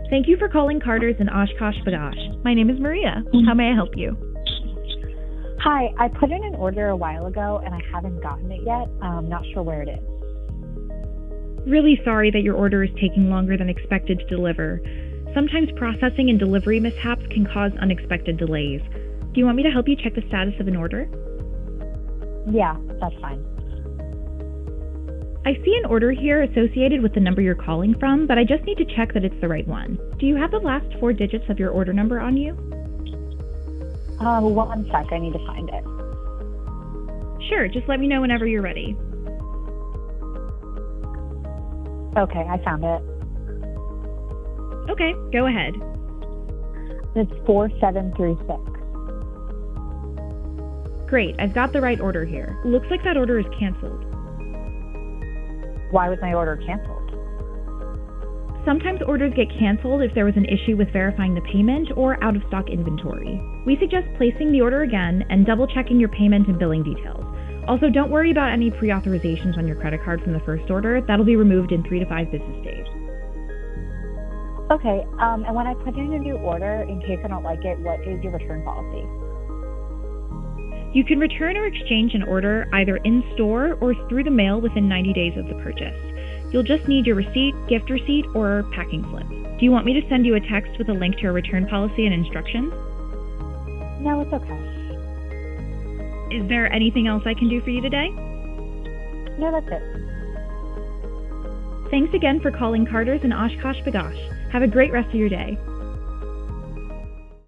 Thank you for calling Carter's in Oshkosh B'gosh. My name is Maria. How may I help you? Hi, I put in an order a while ago and I haven't gotten it yet. I'm not sure where it is. Really sorry that your order is taking longer than expected to deliver. Sometimes processing and delivery mishaps can cause unexpected delays. Do you want me to help you check the status of an order? Yeah, that's fine. I see an order here associated with the number you're calling from, but I just need to check that it's the right one. Do you have the last 4 digits of your order number on you? 1 sec, I need to find it. Sure, just let me know whenever you're ready. Okay, I found it. Okay, go ahead. It's 4736. Great, I've got the right order here. Looks like that order is canceled. Why was my order canceled? Sometimes orders get canceled if there was an issue with verifying the payment or out-of-stock inventory. We suggest placing the order again and double-checking your payment and billing details. Also, don't worry about any pre-authorizations on your credit card from the first order. That'll be removed in 3 to 5 business days. Okay, and when I put in a new order, in case I don't like it, what is your return policy? You can return or exchange an order either in-store or through the mail within 90 days of the purchase. You'll just need your receipt, gift receipt, or packing slip. Do you want me to send you a text with a link to your return policy and instructions? No, it's okay. Is there anything else I can do for you today? No, that's it. Thanks again for calling Carter's in Oshkosh B'gosh. Have a great rest of your day.